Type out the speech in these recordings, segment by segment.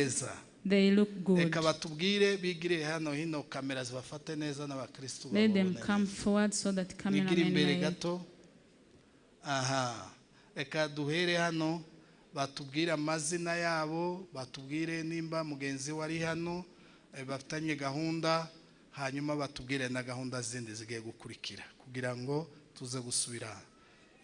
neza. They look good. Reka batubwire bigire hano hino kamera zibafate neza n'abakristo Let them come forward so that cameramen may. Gato. Aha. Reka duhere hano batubwire amazina yabo, batubwire nimba mugenzi wari hano bafitanye gahunda, hanyuma batubwire na gahunda zindi zigiye gukurikira kugira ngo tuze gusubira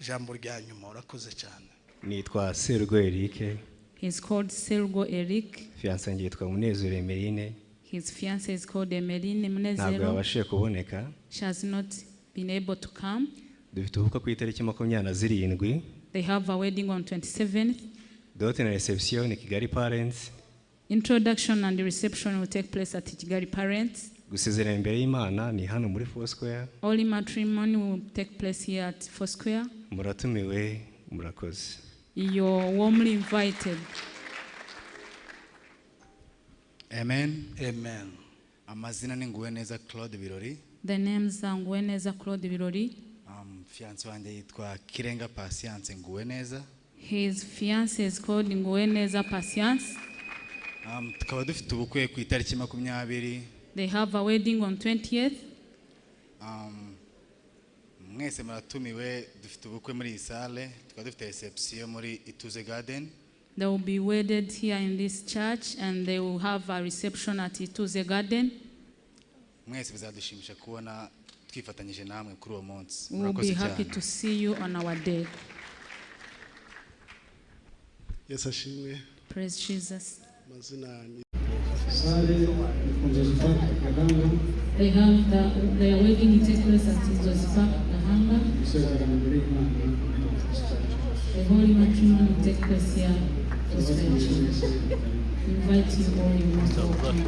ijambo rya nyuma. Urakoze cyane. Nitwa Sergo Eric. He's called Sergo Eric. Fiancé yitwa Munezero Emeline. His fiancé is called Emeline Munezero. Ntabwo yabashije kuboneka. She has not been able to come. Dufite ubukwe ku itariki 27. They have a wedding on 27th. Date na reception ni Kigali Parents. Introduction and the reception will take place at Kigali Parents. Gusezerana imbere y'Imana ni hano muri Foursquare. Holy matrimony will take place here at Foursquare. Muratumiwe, murakoze. You're warmly invited. Amen. Amen. Amazina ni Nguweneza Claude Birori. The names are Nguweneza Claude Birori. Fiancé wanjye yitwa Kirenga Patience Nguweneza. His fiancé is called Nguweneza Patience. Tukaba dufite ubukwe ku itariki 20. They have a wedding on 20th. Mwese muratumiwe, dufite ubukwe muri isale, tukaba dufite reception muri Ituze Garden. They will be wedded here in this church and they will have a reception at Ituze Garden. Mwese bizadushimisha kubona twifatanyije namwe kuri uwo munsi. We will be happy to see you on our day. Yes, ashimwe. Praise Jesus. They have their wedding will take place at Joseph Kahanga. The holy matrimony will take place here. Invite you all, you most welcome.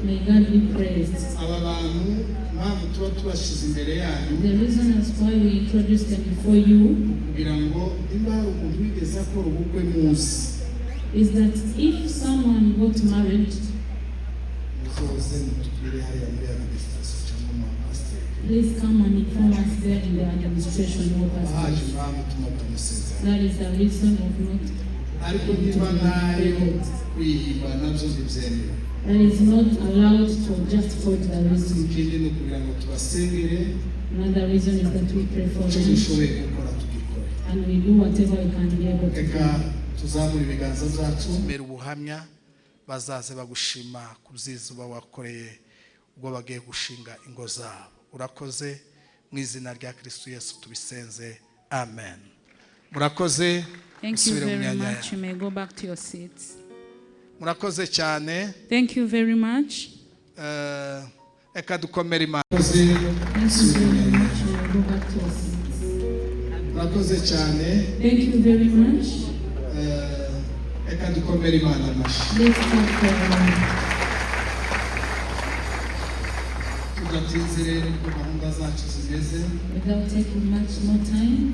May God be praised. The reason as why we introduced them before you is that if someone got married, please come and inform us there in the administration of us. That is the reason of not. That is not allowed to just forge the reason. Another reason is that we pray for them and we do whatever we can be able to do. Ubuhamya bazaze bagushima kuzizuba wakoreye ubwo bagiye gushinga ingo zabo. Urakoze mu izina rya Kristo Yesu tubisenze. Amen. Murakoze. Thank you very much. You may go back to your seats. Murakoze cyane. Thank you very much. Eka dukomere Imana. Thank you very much. You may go back to your seats. Murakoze cyane. Thank you very much. Eka dukomere Imana. Let's clap for them. Tugatinzire ku gahunda zacu zimeze. Without taking much more time.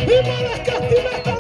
¡Viva la castimeta!